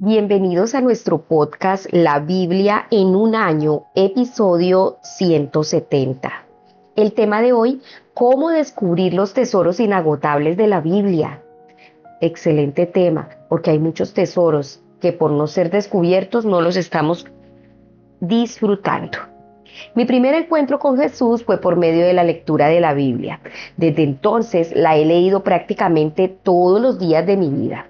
Bienvenidos a nuestro podcast La Biblia en un año, episodio 170. El tema de hoy, ¿cómo descubrir los tesoros inagotables de la Biblia? Excelente tema, porque hay muchos tesoros que por no ser descubiertos no los estamos disfrutando. Mi primer encuentro con Jesús fue por medio de la lectura de la Biblia. Desde entonces la he leído prácticamente todos los días de mi vida.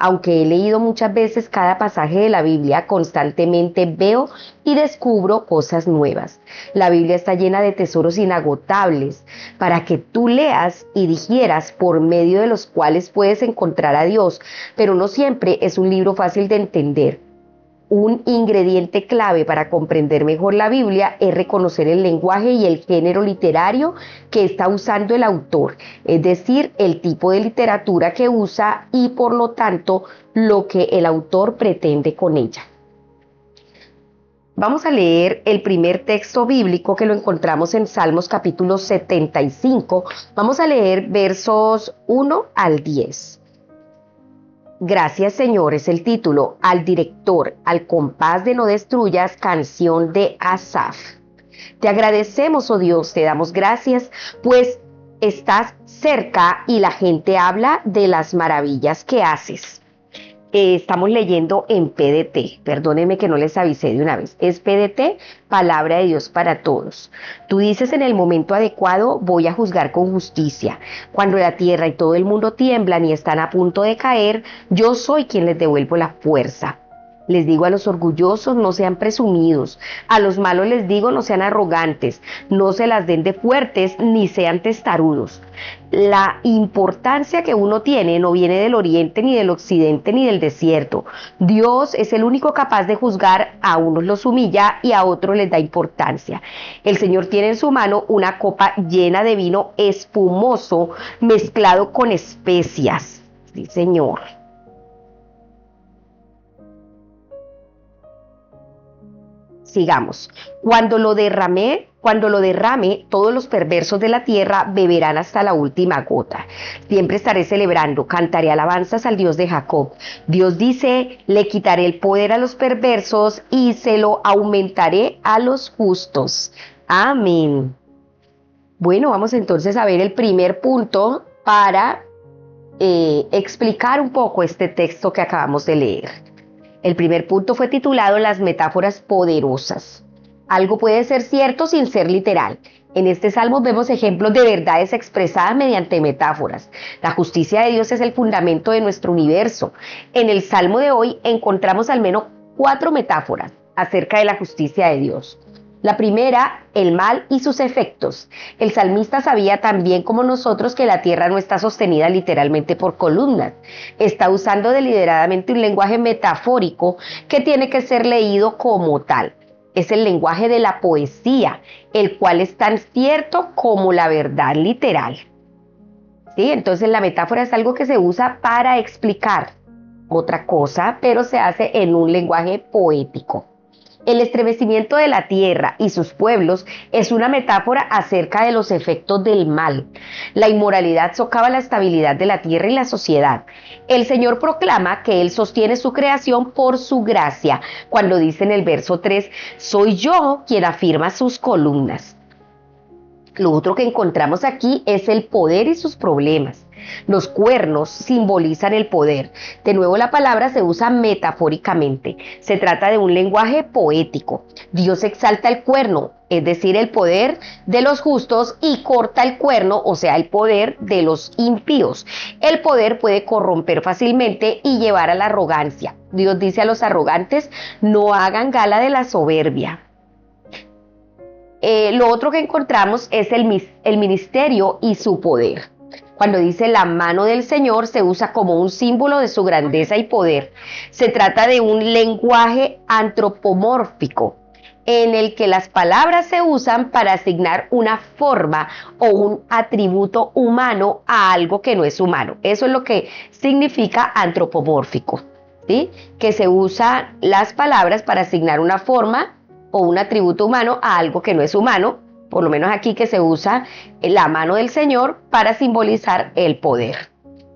Aunque he leído muchas veces cada pasaje de la Biblia, constantemente veo y descubro cosas nuevas. La Biblia está llena de tesoros inagotables para que tú leas y digieras, por medio de los cuales puedes encontrar a Dios, pero no siempre es un libro fácil de entender. Un ingrediente clave para comprender mejor la Biblia es reconocer el lenguaje y el género literario que está usando el autor, es decir, el tipo de literatura que usa y por lo tanto lo que el autor pretende con ella. Vamos a leer el primer texto bíblico que lo encontramos en Salmos capítulo 75. Vamos a leer versos 1 al 10. Gracias, Señor, es el título. Al director, al compás de no destruyas, canción de Asaf. Te agradecemos, oh Dios, te damos gracias, pues estás cerca y la gente habla de las maravillas que haces. Estamos leyendo en PDT, perdónenme que no les avisé de una vez, es PDT, Palabra de Dios para Todos. Tú dices: en el momento adecuado voy a juzgar con justicia. Cuando la tierra y todo el mundo tiemblan y están a punto de caer, yo soy quien les devuelvo la fuerza. Les digo a los orgullosos: no sean presumidos. A los malos les digo: no sean arrogantes. No se las den de fuertes ni sean testarudos. La importancia que uno tiene no viene del oriente, ni del occidente, ni del desierto. Dios es el único capaz de juzgar. A unos los humilla y a otros les da importancia. El Señor tiene en su mano una copa llena de vino espumoso mezclado con especias. Sí, Señor. Sigamos. Cuando lo derrame, todos los perversos de la tierra beberán hasta la última gota. Siempre estaré celebrando, cantaré alabanzas al Dios de Jacob. Dios dice: le quitaré el poder a los perversos y se lo aumentaré a los justos. Amén. Bueno, vamos entonces a ver el primer punto para explicar un poco este texto que acabamos de leer. El primer punto fue titulado Las metáforas poderosas. Algo puede ser cierto sin ser literal. En este salmo vemos ejemplos de verdades expresadas mediante metáforas. La justicia de Dios es el fundamento de nuestro universo. En el salmo de hoy encontramos al menos 4 metáforas acerca de la justicia de Dios. La primera, el mal y sus efectos. El salmista sabía tan bien como nosotros que la tierra no está sostenida literalmente por columnas. Está usando deliberadamente un lenguaje metafórico que tiene que ser leído como tal. Es el lenguaje de la poesía, el cual es tan cierto como la verdad literal. ¿Sí? Entonces la metáfora es algo que se usa para explicar otra cosa, pero se hace en un lenguaje poético. El estremecimiento de la tierra y sus pueblos es una metáfora acerca de los efectos del mal. La inmoralidad socava la estabilidad de la tierra y la sociedad. El Señor proclama que Él sostiene su creación por su gracia, cuando dice en el verso 3, soy yo quien afirma sus columnas. Lo otro que encontramos aquí es el poder y sus problemas. Los cuernos simbolizan el poder. De nuevo, la palabra se usa metafóricamente. Se trata de un lenguaje poético. Dios exalta el cuerno, es decir, el poder de los justos, y corta el cuerno, o sea, el poder de los impíos. El poder puede corromper fácilmente y llevar a la arrogancia. Dios dice a los arrogantes: no hagan gala de la soberbia. Lo otro que encontramos es el ministerio y su poder. Cuando dice la mano del Señor, se usa como un símbolo de su grandeza y poder. Se trata de un lenguaje antropomórfico, en el que las palabras se usan para asignar una forma o un atributo humano a algo que no es humano. Eso es lo que significa antropomórfico, ¿sí? Que se usan las palabras para asignar una forma o un atributo humano a algo que no es humano, por lo menos aquí que se usa la mano del Señor para simbolizar el poder.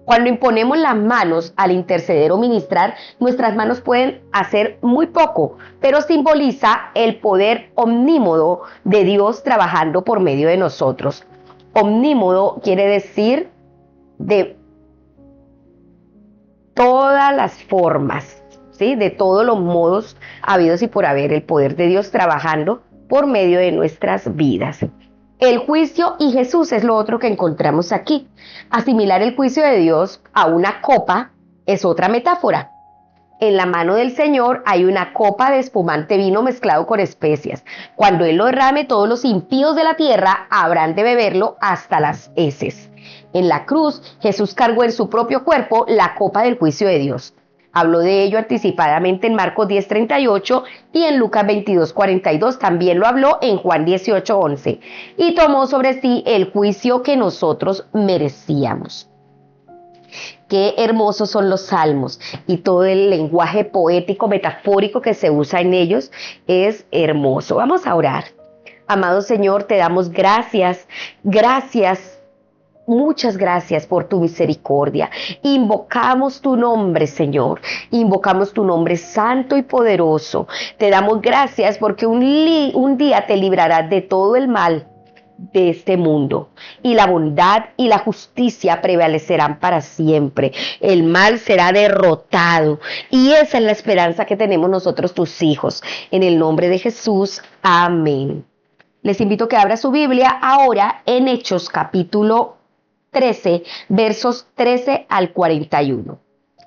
Cuando imponemos las manos al interceder o ministrar, nuestras manos pueden hacer muy poco, pero simboliza el poder omnímodo de Dios trabajando por medio de nosotros. Omnímodo quiere decir de todas las formas, ¿sí? De todos los modos habidos y por haber, el poder de Dios trabajando por medio de nuestras vidas. El juicio y Jesús es lo otro que encontramos aquí. Asimilar el juicio de Dios a una copa es otra metáfora. En la mano del Señor hay una copa de espumante vino mezclado con especias. Cuando Él lo derrame, todos los impíos de la tierra habrán de beberlo hasta las heces. En la cruz, Jesús cargó en su propio cuerpo la copa del juicio de Dios. Habló de ello anticipadamente en Marcos 10:38 y en Lucas 22:42. También lo habló en Juan 18:11. Y tomó sobre sí el juicio que nosotros merecíamos. Qué hermosos son los salmos y todo el lenguaje poético, metafórico que se usa en ellos es hermoso. Vamos a orar. Amado Señor, te damos gracias, gracias. Muchas gracias por tu misericordia. Invocamos tu nombre, Señor. Invocamos tu nombre santo y poderoso. Te damos gracias porque un día te librarás de todo el mal de este mundo, y la bondad y la justicia prevalecerán para siempre. El mal será derrotado, y esa es la esperanza que tenemos nosotros, tus hijos. En el nombre de Jesús, amén. Les invito a que abra su Biblia ahora en Hechos capítulo 13, versos 13 al 41.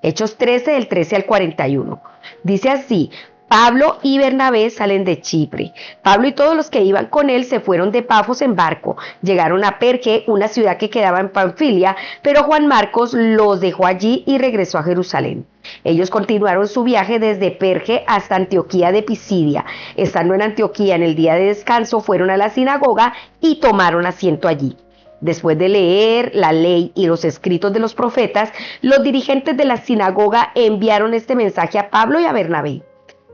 Hechos 13, del 13 al 41. Dice así: Pablo y Bernabé salen de Chipre. Pablo y todos los que iban con él se fueron de Pafos en barco. Llegaron a Perge, una ciudad que quedaba en Panfilia, pero Juan Marcos los dejó allí y regresó a Jerusalén. Ellos continuaron su viaje desde Perge hasta Antioquía de Pisidia. Estando en Antioquía en el día de descanso, fueron a la sinagoga y tomaron asiento allí. Después de leer la ley y los escritos de los profetas, los dirigentes de la sinagoga enviaron este mensaje a Pablo y a Bernabé: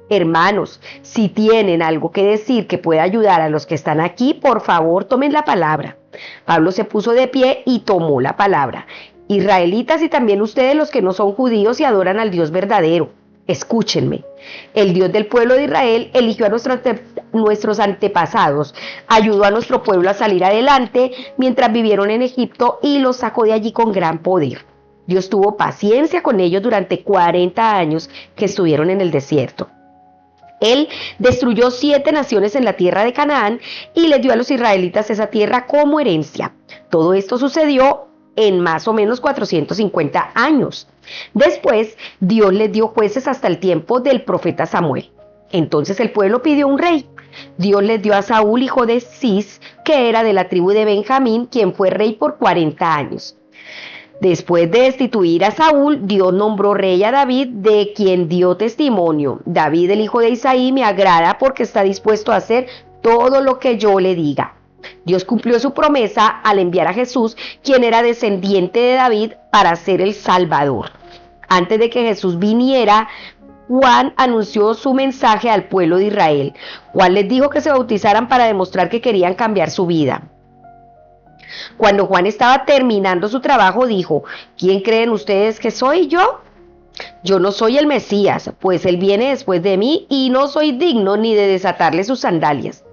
Hermanos, si tienen algo que decir que pueda ayudar a los que están aquí, por favor tomen la palabra. Pablo se puso de pie y tomó la palabra. Israelitas y también ustedes los que no son judíos y adoran al Dios verdadero, escúchenme. El Dios del pueblo de Israel eligió a nuestros antepasados, ayudó a nuestro pueblo a salir adelante mientras vivieron en Egipto y los sacó de allí con gran poder. Dios tuvo paciencia con ellos durante 40 años que estuvieron en el desierto. Él destruyó 7 naciones en la tierra de Canaán y les dio a los israelitas esa tierra como herencia. Todo esto sucedió en más o menos 450 años. Después, Dios les dio jueces hasta el tiempo del profeta Samuel. Entonces el pueblo pidió un rey. Dios les dio a Saúl, hijo de Cis, que era de la tribu de Benjamín, quien fue rey por 40 años. Después de destituir a Saúl, Dios nombró rey a David, de quien dio testimonio: David, el hijo de Isaí, me agrada porque está dispuesto a hacer todo lo que yo le diga. Dios cumplió su promesa al enviar a Jesús, quien era descendiente de David, para ser el Salvador. Antes de que Jesús viniera, Juan anunció su mensaje al pueblo de Israel. Juan les dijo que se bautizaran para demostrar que querían cambiar su vida. Cuando Juan estaba terminando su trabajo, dijo: ¿Quién creen ustedes que soy yo? Yo no soy el Mesías, pues él viene después de mí y no soy digno ni de desatarle sus sandalias.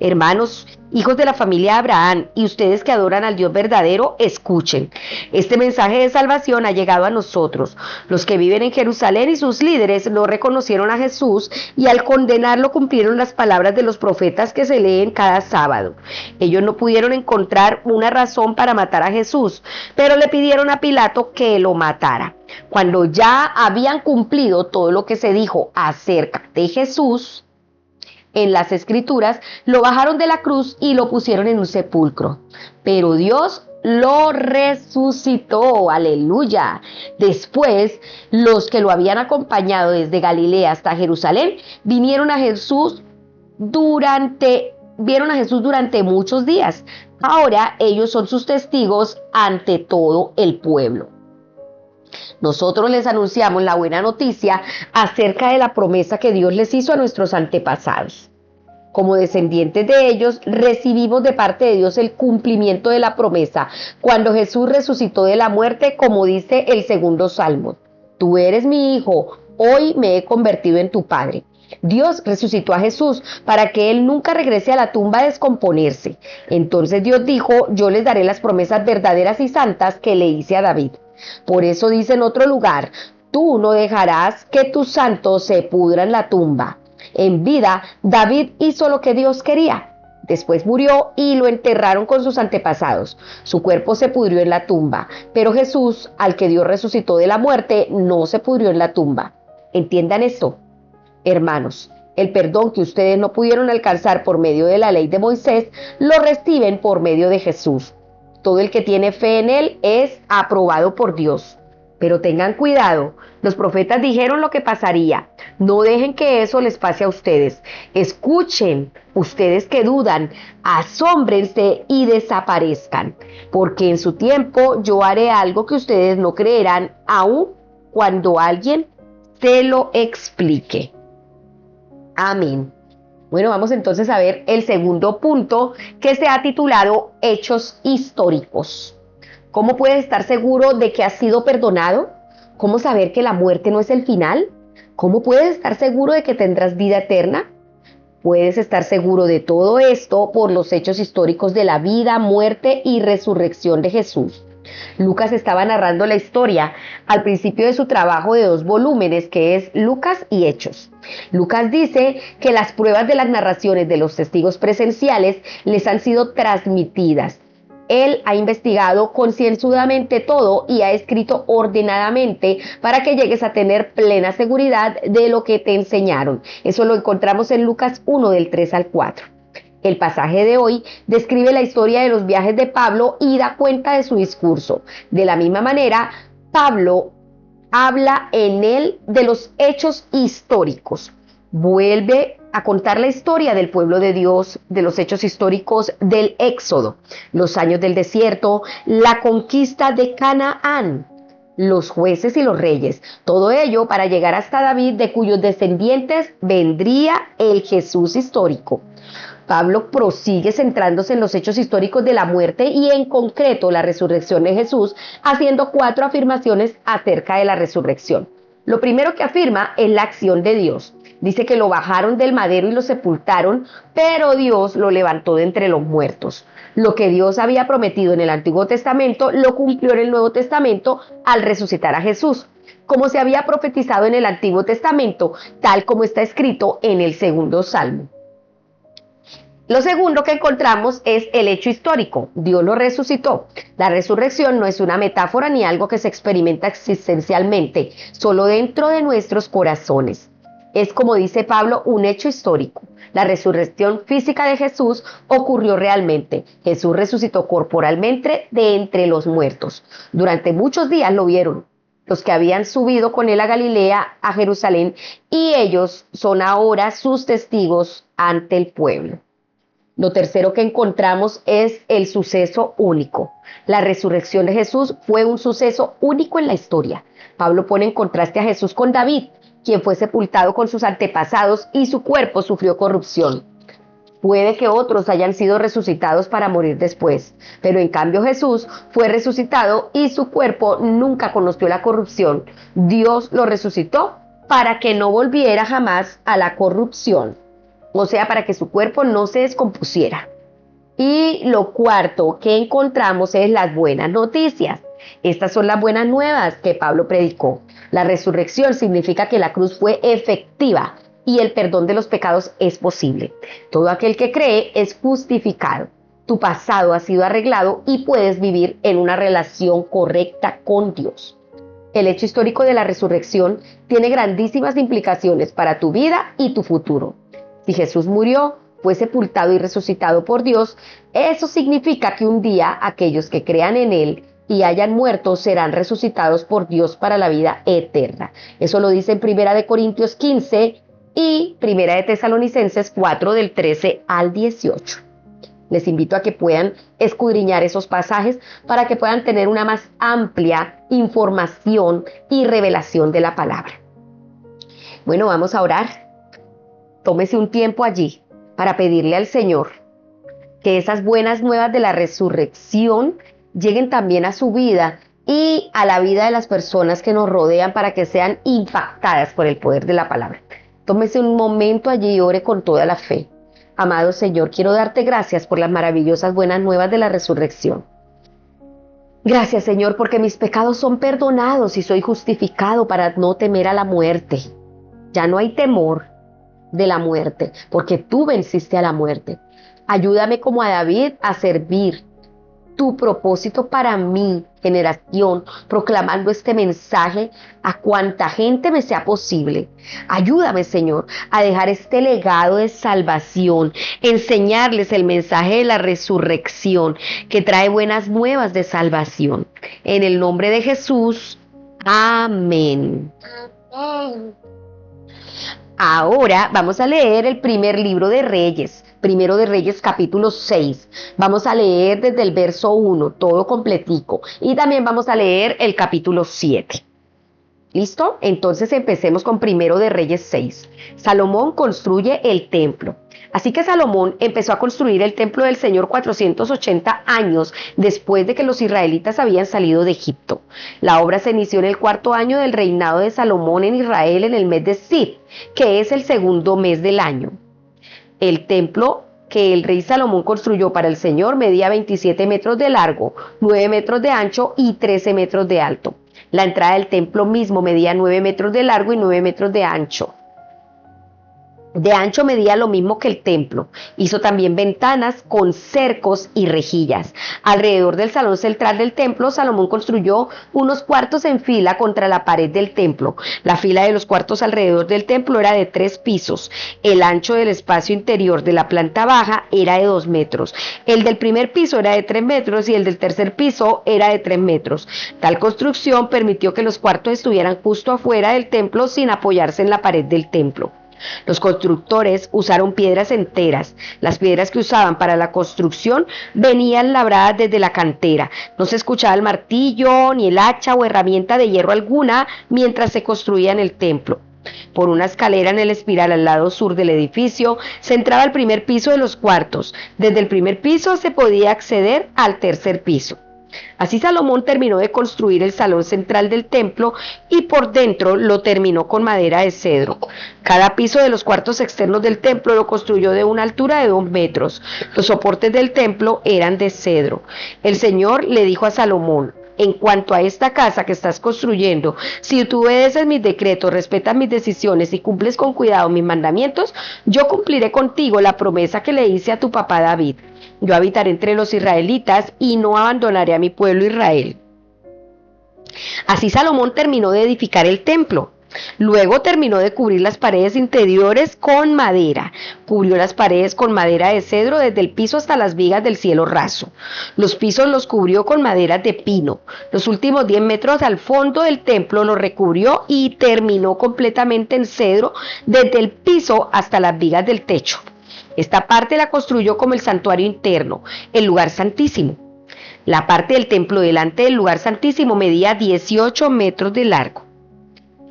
Hermanos, hijos de la familia de Abraham, y ustedes que adoran al Dios verdadero, escuchen. Este mensaje de salvación ha llegado a nosotros. Los que viven en Jerusalén y sus líderes no reconocieron a Jesús, y al condenarlo cumplieron las palabras de los profetas que se leen cada sábado. Ellos no pudieron encontrar una razón para matar a Jesús, pero le pidieron a Pilato que lo matara. Cuando ya habían cumplido todo lo que se dijo acerca de Jesús en las escrituras, lo bajaron de la cruz y lo pusieron en un sepulcro. Pero Dios lo resucitó, aleluya. Después, los que lo habían acompañado desde Galilea hasta Jerusalén, vieron a Jesús durante muchos días. Ahora ellos son sus testigos ante todo el pueblo. Nosotros les anunciamos la buena noticia acerca de la promesa que Dios les hizo a nuestros antepasados. Como descendientes de ellos, recibimos de parte de Dios el cumplimiento de la promesa, cuando Jesús resucitó de la muerte, como dice el segundo Salmo. Tú eres mi hijo, hoy me he convertido en tu padre. Dios resucitó a Jesús para que él nunca regrese a la tumba a descomponerse. Entonces Dios dijo, yo les daré las promesas verdaderas y santas que le hice a David. Por eso dice en otro lugar, tú no dejarás que tu santo se pudra en la tumba. En vida, David hizo lo que Dios quería. Después murió y lo enterraron con sus antepasados. Su cuerpo se pudrió en la tumba, pero Jesús, al que Dios resucitó de la muerte, no se pudrió en la tumba. Entiendan esto. Hermanos, el perdón que ustedes no pudieron alcanzar por medio de la ley de Moisés, lo reciben por medio de Jesús. Todo el que tiene fe en él es aprobado por Dios. Pero tengan cuidado, los profetas dijeron lo que pasaría. No dejen que eso les pase a ustedes. Escuchen, ustedes que dudan, asómbrense y desaparezcan, porque en su tiempo yo haré algo que ustedes no creerán, aun cuando alguien se lo explique. Amén. Bueno, vamos entonces a ver el segundo punto, que se ha titulado Hechos históricos. ¿Cómo puedes estar seguro de que has sido perdonado? ¿Cómo saber que la muerte no es el final? ¿Cómo puedes estar seguro de que tendrás vida eterna? Puedes estar seguro de todo esto por los hechos históricos de la vida, muerte y resurrección de Jesús. Lucas estaba narrando la historia al principio de su trabajo de 2 volúmenes, que es Lucas y Hechos. Lucas dice que las pruebas de las narraciones de los testigos presenciales les han sido transmitidas. Él ha investigado concienzudamente todo y ha escrito ordenadamente para que llegues a tener plena seguridad de lo que te enseñaron. Eso lo encontramos en Lucas 1 del 3 al 4. El pasaje de hoy describe la historia de los viajes de Pablo y da cuenta de su discurso. De la misma manera, Pablo habla en él de los hechos históricos. Vuelve a contar la historia del pueblo de Dios, de los hechos históricos del Éxodo, los años del desierto, la conquista de Canaán, los jueces y los reyes. Todo ello para llegar hasta David, de cuyos descendientes vendría el Jesús histórico. Pablo prosigue centrándose en los hechos históricos de la muerte y en concreto la resurrección de Jesús, haciendo 4 afirmaciones acerca de la resurrección. Lo primero que afirma es la acción de Dios. Dice que lo bajaron del madero y lo sepultaron, pero Dios lo levantó de entre los muertos. Lo que Dios había prometido en el Antiguo Testamento lo cumplió en el Nuevo Testamento al resucitar a Jesús, como se había profetizado en el Antiguo Testamento, tal como está escrito en el segundo Salmo. Lo segundo que encontramos es el hecho histórico. Dios lo resucitó. La resurrección no es una metáfora ni algo que se experimenta existencialmente, solo dentro de nuestros corazones. Es, como dice Pablo, un hecho histórico. La resurrección física de Jesús ocurrió realmente. Jesús resucitó corporalmente de entre los muertos. Durante muchos días lo vieron los que habían subido con él a Galilea, a Jerusalén, y ellos son ahora sus testigos ante el pueblo. Lo tercero que encontramos es el suceso único. La resurrección de Jesús fue un suceso único en la historia. Pablo pone en contraste a Jesús con David, quien fue sepultado con sus antepasados y su cuerpo sufrió corrupción. Puede que otros hayan sido resucitados para morir después, pero en cambio Jesús fue resucitado y su cuerpo nunca conoció la corrupción. Dios lo resucitó para que no volviera jamás a la corrupción. O sea, para que su cuerpo no se descompusiera. Y lo cuarto que encontramos es las buenas noticias. Estas son las buenas nuevas que Pablo predicó. La resurrección significa que la cruz fue efectiva y el perdón de los pecados es posible. Todo aquel que cree es justificado. Tu pasado ha sido arreglado y puedes vivir en una relación correcta con Dios. El hecho histórico de la resurrección tiene grandísimas implicaciones para tu vida y tu futuro. Si Jesús murió, fue sepultado y resucitado por Dios, eso significa que un día aquellos que crean en Él y hayan muerto serán resucitados por Dios para la vida eterna. Eso lo dice en 1 Corintios 15 y 1 Tesalonicenses 4 del 13 al 18. Les invito a que puedan escudriñar esos pasajes para que puedan tener una más amplia información y revelación de la palabra. Bueno, vamos a orar. Tómese un tiempo allí para pedirle al Señor que esas buenas nuevas de la resurrección lleguen también a su vida y a la vida de las personas que nos rodean para que sean impactadas por el poder de la palabra. Tómese un momento allí y ore con toda la fe. Amado Señor, quiero darte gracias por las maravillosas buenas nuevas de la resurrección. Gracias, Señor, porque mis pecados son perdonados y soy justificado para no temer a la muerte. Ya no hay temor de la muerte, porque tú venciste a la muerte. Ayúdame como a David a servir tu propósito para mi generación, proclamando este mensaje a cuanta gente me sea posible. Ayúdame, Señor, a dejar este legado de salvación, enseñarles el mensaje de la resurrección que trae buenas nuevas de salvación. En el nombre de Jesús, amén. Amén. Ahora vamos a leer el primer libro de Reyes, Primero de Reyes capítulo 6. Vamos a leer desde el verso 1, todo completico. Y también vamos a leer el capítulo 7. ¿Listo? Entonces empecemos con Primero de Reyes 6. Salomón construye el templo. Así que Salomón empezó a construir el templo del Señor 480 años después de que los israelitas habían salido de Egipto. La obra se inició en el 4º año del reinado de Salomón en Israel en el mes de Zif, que es el segundo mes del año. El templo que el rey Salomón construyó para el Señor medía 27 metros de largo, 9 metros de ancho y 13 metros de alto. La entrada del templo mismo medía 9 metros de largo y 9 metros de ancho. De ancho medía lo mismo que el templo. Hizo también ventanas con cercos y rejillas. Alrededor del salón central del templo, Salomón construyó unos cuartos en fila contra la pared del templo. La fila de los cuartos alrededor del templo era de 3 pisos. El ancho del espacio interior de la planta baja era de 2 metros. El del primer piso era de 3 metros y el del tercer piso era de 3 metros. Tal construcción permitió que los cuartos estuvieran justo afuera del templo sin apoyarse en la pared del templo. Los constructores usaron piedras enteras. Las piedras que usaban para la construcción venían labradas desde la cantera. No se escuchaba el martillo, ni el hacha o herramienta de hierro alguna mientras se construía en el templo. Por una escalera en el espiral al lado sur del edificio se entraba al primer piso de los cuartos. Desde el primer piso se podía acceder al tercer piso. Así Salomón terminó de construir el salón central del templo y por dentro lo terminó con madera de cedro. Cada piso de los cuartos externos del templo lo construyó de una altura de 2 metros. Los soportes del templo eran de cedro. El Señor le dijo a Salomón: en cuanto a esta casa que estás construyendo, si tú obedeces mis decretos, respetas mis decisiones y cumples con cuidado mis mandamientos, yo cumpliré contigo la promesa que le hice a tu papá David. Yo habitaré entre los israelitas y no abandonaré a mi pueblo Israel. Así Salomón terminó de edificar el templo. Luego terminó de cubrir las paredes interiores con madera. Cubrió las paredes con madera de cedro desde el piso hasta las vigas del cielo raso. Los pisos los cubrió con maderas de pino. Los últimos 10 metros al fondo del templo los recubrió y terminó completamente en cedro desde el piso hasta las vigas del techo. Esta parte la construyó como el santuario interno, el lugar santísimo. La parte del templo delante del lugar santísimo medía 18 metros de largo.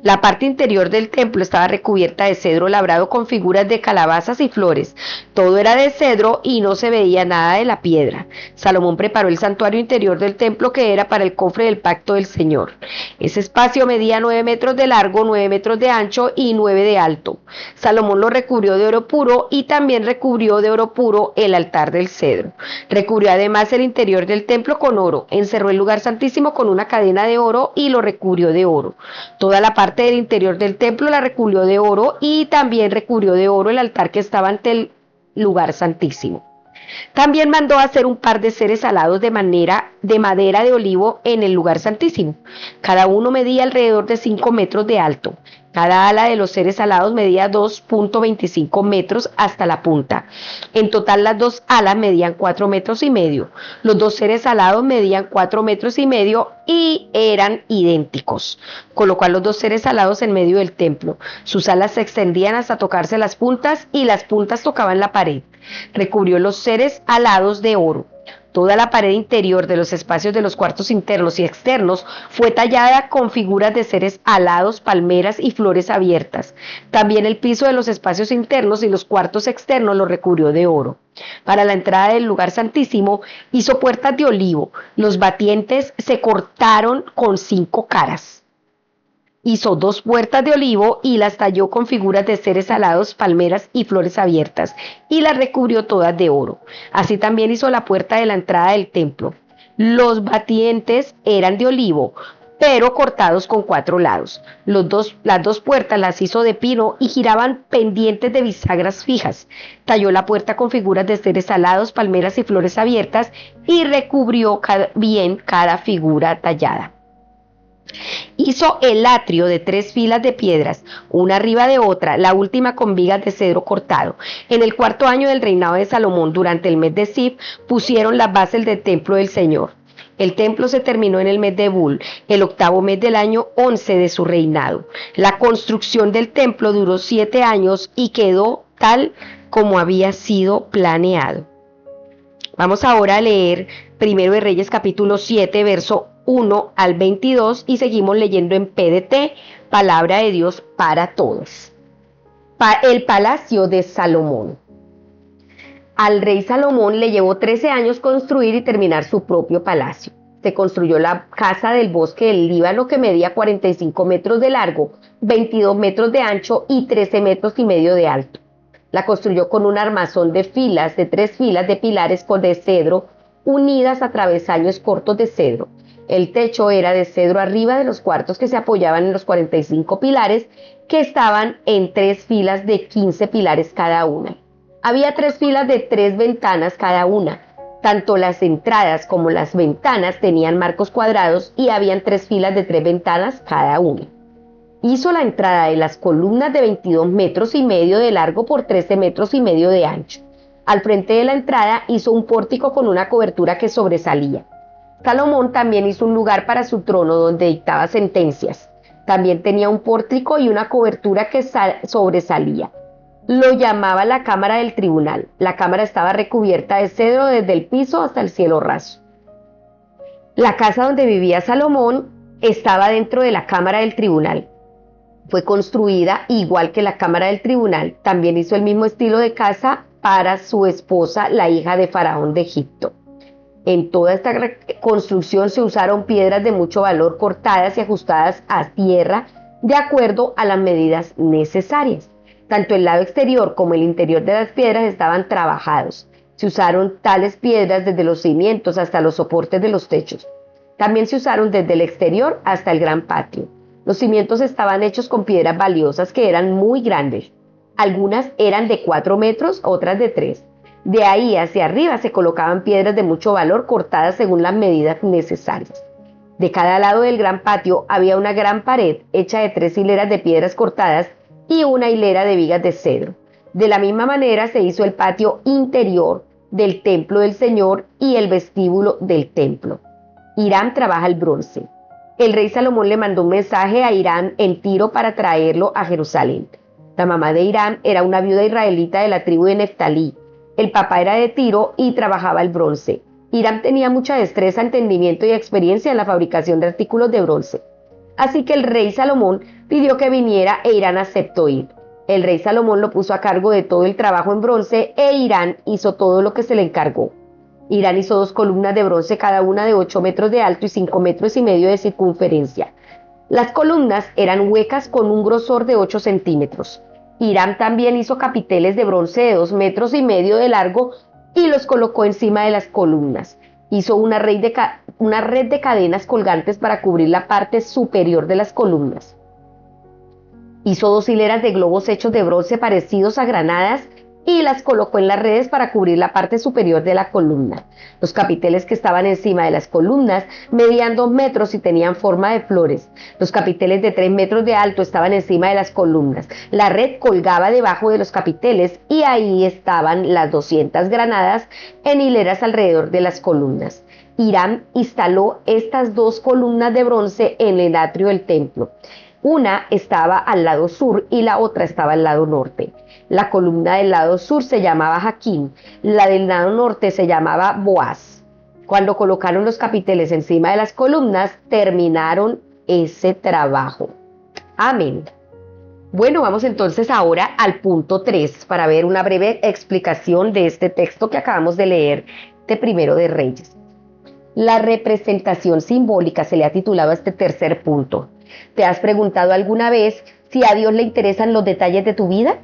La parte interior del templo estaba recubierta de cedro labrado con figuras de calabazas y flores. Todo era de cedro y no se veía nada de la piedra. Salomón preparó el santuario interior del templo que era para el cofre del pacto del Señor. Ese espacio medía 9 metros de largo, 9 metros de ancho y 9 de alto. Salomón lo recubrió de oro puro y también recubrió de oro puro el altar del cedro. Recubrió además el interior del templo con oro. Encerró el lugar santísimo con una cadena de oro y lo recubrió de oro. Toda la parte del interior del templo la recubrió de oro y también recubrió de oro el altar que estaba ante el lugar santísimo. También mandó hacer un par de seres alados de madera de olivo en el lugar santísimo. Cada uno medía alrededor de 5 metros de alto. Cada ala de los seres alados medía 2.25 metros hasta la punta. En total las 2 alas medían 4 metros y medio. Los 2 seres alados medían 4 metros y medio y eran idénticos. Colocó a los 2 seres alados en medio del templo. Sus alas se extendían hasta tocarse las puntas y las puntas tocaban la pared. Recubrió los seres alados de oro. Toda la pared interior de los espacios de los cuartos internos y externos fue tallada con figuras de seres alados, palmeras y flores abiertas. También el piso de los espacios internos y los cuartos externos lo recubrió de oro. Para la entrada del lugar santísimo hizo puertas de olivo. Los batientes se cortaron con 5 caras. Hizo 2 puertas de olivo y las talló con figuras de seres alados, palmeras y flores abiertas, y las recubrió todas de oro. Así también hizo la puerta de la entrada del templo. Los batientes eran de olivo, pero cortados con 4 lados. Las dos puertas las hizo de pino y giraban pendientes de bisagras fijas. Talló la puerta con figuras de seres alados, palmeras y flores abiertas y recubrió bien cada figura tallada. Hizo el atrio de 3 filas de piedras, una arriba de otra, la última con vigas de cedro cortado. En el 4º año del reinado de Salomón, durante el mes de Sif, pusieron las bases del templo del Señor. El templo se terminó en el mes de Bul, el 8º mes del año 11 de su reinado. La construcción del templo duró 7 años y quedó tal como había sido planeado. Vamos ahora a leer Primero de Reyes capítulo 7, verso 1 al 22 y seguimos leyendo en PDT, Palabra de Dios para todos. El palacio de Salomón. Al rey Salomón le llevó 13 años construir y terminar su propio palacio. Se construyó la casa del bosque del Líbano, que medía 45 metros de largo, 22 metros de ancho y 13 metros y medio de alto. La construyó con un armazón de 3 filas de pilares de cedro unidas a travesaños cortos de cedro. El techo era de cedro arriba de los cuartos, que se apoyaban en los 45 pilares, que estaban en 3 filas de 15 pilares cada una. Había 3 filas de 3 ventanas cada una. Tanto las entradas como las ventanas tenían marcos cuadrados y habían 3 filas de 3 ventanas cada una. Hizo la entrada de las columnas de 22 metros y medio de largo por 13 metros y medio de ancho. Al frente de la entrada hizo un pórtico con una cobertura que sobresalía. Salomón también hizo un lugar para su trono donde dictaba sentencias. También tenía un pórtico y una cobertura que sobresalía. Lo llamaba la cámara del tribunal. La cámara estaba recubierta de cedro desde el piso hasta el cielo raso. La casa donde vivía Salomón estaba dentro de la cámara del tribunal. Fue construida igual que la cámara del tribunal. También hizo el mismo estilo de casa para su esposa, la hija de Faraón de Egipto. En toda esta construcción se usaron piedras de mucho valor cortadas y ajustadas a tierra de acuerdo a las medidas necesarias. Tanto el lado exterior como el interior de las piedras estaban trabajados. Se usaron tales piedras desde los cimientos hasta los soportes de los techos. También se usaron desde el exterior hasta el gran patio. Los cimientos estaban hechos con piedras valiosas que eran muy grandes. Algunas eran de 4 metros, otras de 3. De ahí hacia arriba se colocaban piedras de mucho valor cortadas según las medidas necesarias. De cada lado del gran patio había una gran pared hecha de 3 hileras de piedras cortadas y una hilera de vigas de cedro. De la misma manera se hizo el patio interior del templo del Señor y el vestíbulo del templo. Hiram trabaja el bronce. El rey Salomón le mandó un mensaje a Hiram en Tiro para traerlo a Jerusalén. La mamá de Hiram era una viuda israelita de la tribu de Neftalí. El papá era de Tiro y trabajaba el bronce. Hiram tenía mucha destreza, entendimiento y experiencia en la fabricación de artículos de bronce. Así que el rey Salomón pidió que viniera e Hiram aceptó ir. El rey Salomón lo puso a cargo de todo el trabajo en bronce e Hiram hizo todo lo que se le encargó. Hiram hizo 2 columnas de bronce, cada una de 8 metros de alto y 5 metros y medio de circunferencia. Las columnas eran huecas con un grosor de 8 centímetros. Hiram también hizo capiteles de bronce de 2 metros y medio de largo y los colocó encima de las columnas. Hizo una red de cadenas colgantes para cubrir la parte superior de las columnas. Hizo 2 hileras de globos hechos de bronce parecidos a granadas y las colocó en las redes para cubrir la parte superior de la columna. Los capiteles que estaban encima de las columnas medían 2 metros y tenían forma de flores. Los capiteles de 3 metros de alto estaban encima de las columnas. La red colgaba debajo de los capiteles y ahí estaban las 200 granadas en hileras alrededor de las columnas. Hiram instaló estas 2 columnas de bronce en el atrio del templo. Una estaba al lado sur y la otra estaba al lado norte. La columna del lado sur se llamaba Jaquín, la del lado norte se llamaba Boaz. Cuando colocaron los capiteles encima de las columnas, terminaron ese trabajo. Amén. Bueno, vamos entonces ahora al punto 3 para ver una breve explicación de este texto que acabamos de leer de Primero de Reyes. La representación simbólica se le ha titulado a este tercer punto. ¿Te has preguntado alguna vez si a Dios le interesan los detalles de tu vida?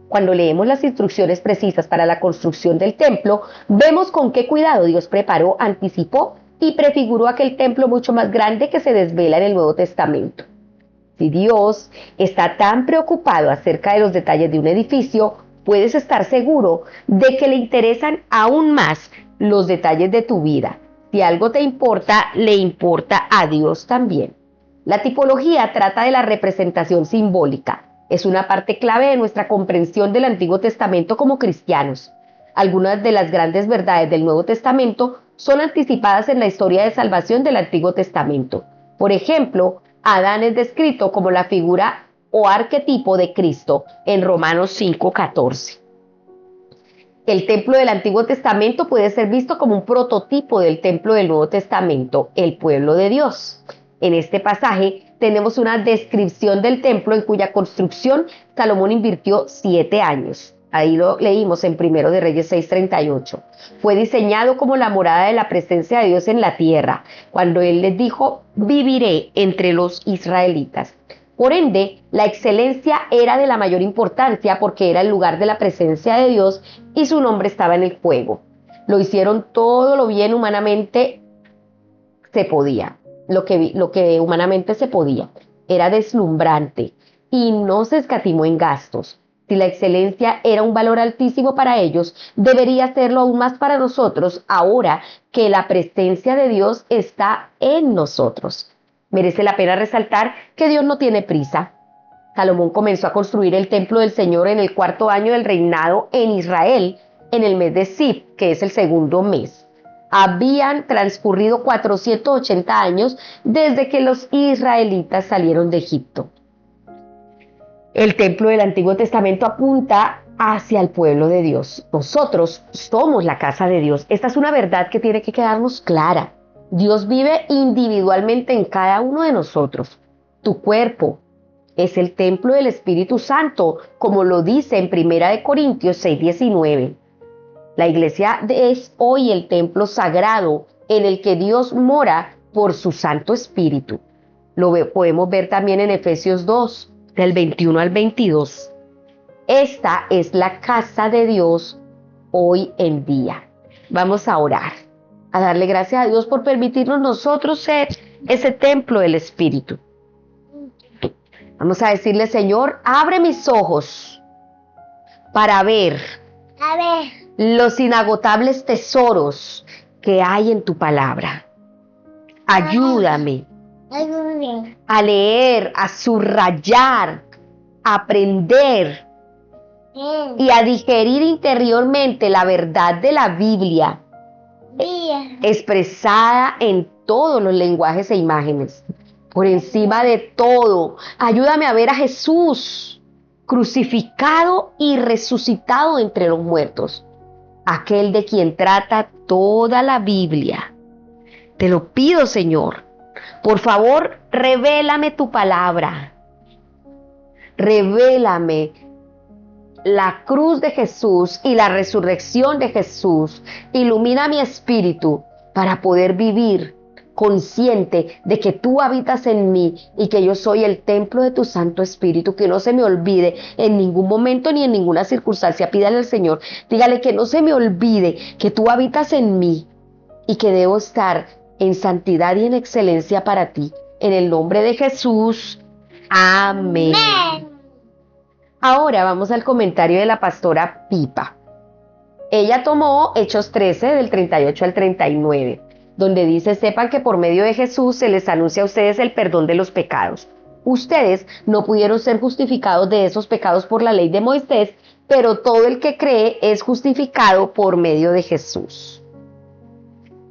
Cuando leemos las instrucciones precisas para la construcción del templo, vemos con qué cuidado Dios preparó, anticipó y prefiguró aquel templo mucho más grande que se desvela en el Nuevo Testamento. Si Dios está tan preocupado acerca de los detalles de un edificio, puedes estar seguro de que le interesan aún más los detalles de tu vida. Si algo te importa, le importa a Dios también. La tipología trata de la representación simbólica. Es una parte clave de nuestra comprensión del Antiguo Testamento como cristianos. Algunas de las grandes verdades del Nuevo Testamento son anticipadas en la historia de salvación del Antiguo Testamento. Por ejemplo, Adán es descrito como la figura o arquetipo de Cristo en Romanos 5:14. El templo del Antiguo Testamento puede ser visto como un prototipo del templo del Nuevo Testamento, el pueblo de Dios. En este pasaje tenemos una descripción del templo en cuya construcción Salomón invirtió 7 años. Ahí lo leímos en Primero de Reyes 6:38. Fue diseñado como la morada de la presencia de Dios en la tierra, cuando Él les dijo, viviré entre los israelitas. Por ende, la excelencia era de la mayor importancia porque era el lugar de la presencia de Dios y su nombre estaba en el fuego. Lo hicieron todo lo bien humanamente se podía, lo que humanamente se podía. Era deslumbrante y no se escatimó en gastos. Si la excelencia era un valor altísimo para ellos, debería serlo aún más para nosotros ahora que la presencia de Dios está en nosotros. Merece la pena resaltar que Dios no tiene prisa. Salomón comenzó a construir el templo del Señor en el 4º año del reinado en Israel, en el mes de Sib, que es el segundo mes. Habían transcurrido 480 años desde que los israelitas salieron de Egipto. El templo del Antiguo Testamento apunta hacia el pueblo de Dios. Nosotros somos la casa de Dios. Esta es una verdad que tiene que quedarnos clara. Dios vive individualmente en cada uno de nosotros. Tu cuerpo es el templo del Espíritu Santo, como lo dice en 1 Corintios 6:19. La iglesia es hoy el templo sagrado en el que Dios mora por su Santo Espíritu. Podemos ver también en Efesios 2, del 21 al 22. Esta es la casa de Dios hoy en día. Vamos a orar, a darle gracias a Dios por permitirnos nosotros ser ese templo del Espíritu. Vamos a decirle, Señor, abre mis ojos para ver los inagotables tesoros que hay en tu palabra. Ayúdame a leer, a subrayar, a aprender y a digerir interiormente la verdad de la Biblia, expresada en todos los lenguajes e imágenes. Por encima de todo, ayúdame a ver a Jesús crucificado y resucitado entre los muertos, aquel de quien trata toda la Biblia. Te lo pido, Señor. Por favor, revélame tu palabra. Revélame la cruz de Jesús y la resurrección de Jesús. Ilumina mi espíritu para poder vivir consciente de que tú habitas en mí y que yo soy el templo de tu Santo Espíritu. Que no se me olvide en ningún momento ni en ninguna circunstancia. Pídale al Señor, dígale que no se me olvide que tú habitas en mí y que debo estar en santidad y en excelencia para ti. En el nombre de Jesús. Amén. Ahora vamos al comentario de la pastora Pipa. Ella tomó Hechos 13 del 38 al 39, donde dice, sepan que por medio de Jesús se les anuncia a ustedes el perdón de los pecados. Ustedes no pudieron ser justificados de esos pecados por la ley de Moisés, pero todo el que cree es justificado por medio de Jesús.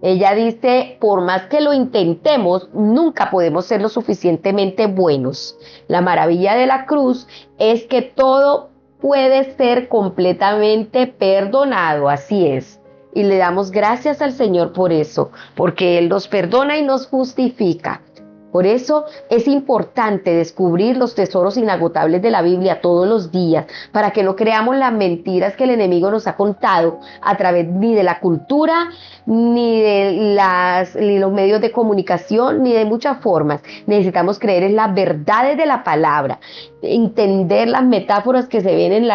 Ella dice, por más que lo intentemos, nunca podemos ser lo suficientemente buenos. La maravilla de la cruz es que todo puede ser completamente perdonado, así es. y le damos gracias al Señor por eso, porque Él nos perdona y nos justifica. Por eso es importante descubrir los tesoros inagotables de la Biblia todos los días, para que no creamos las mentiras que el enemigo nos ha contado a través ni de la cultura, ni los medios de comunicación, ni de muchas formas. Necesitamos creer en las verdades de la palabra, entender las metáforas que se ven en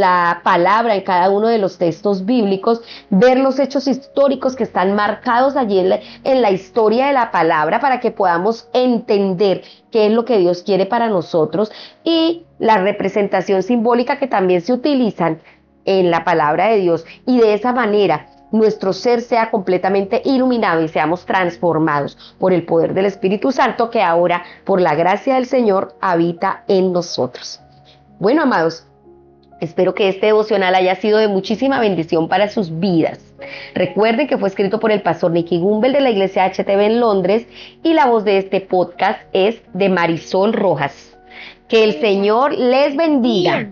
la palabra, en cada uno de los textos bíblicos, ver los hechos históricos que están marcados allí en la historia de la palabra, para que podamos entender qué es lo que Dios quiere para nosotros, y la representación simbólica que también se utilizan en la palabra de Dios, y de esa manera nuestro ser sea completamente iluminado y seamos transformados por el poder del Espíritu Santo, que ahora, por la gracia del Señor, habita en nosotros. Bueno, amados, espero que este devocional haya sido de muchísima bendición para sus vidas. Recuerden que fue escrito por el pastor Nicky Gumbel de la iglesia HTB en Londres, y la voz de este podcast es de Marisol Rojas. Que el Señor les bendiga.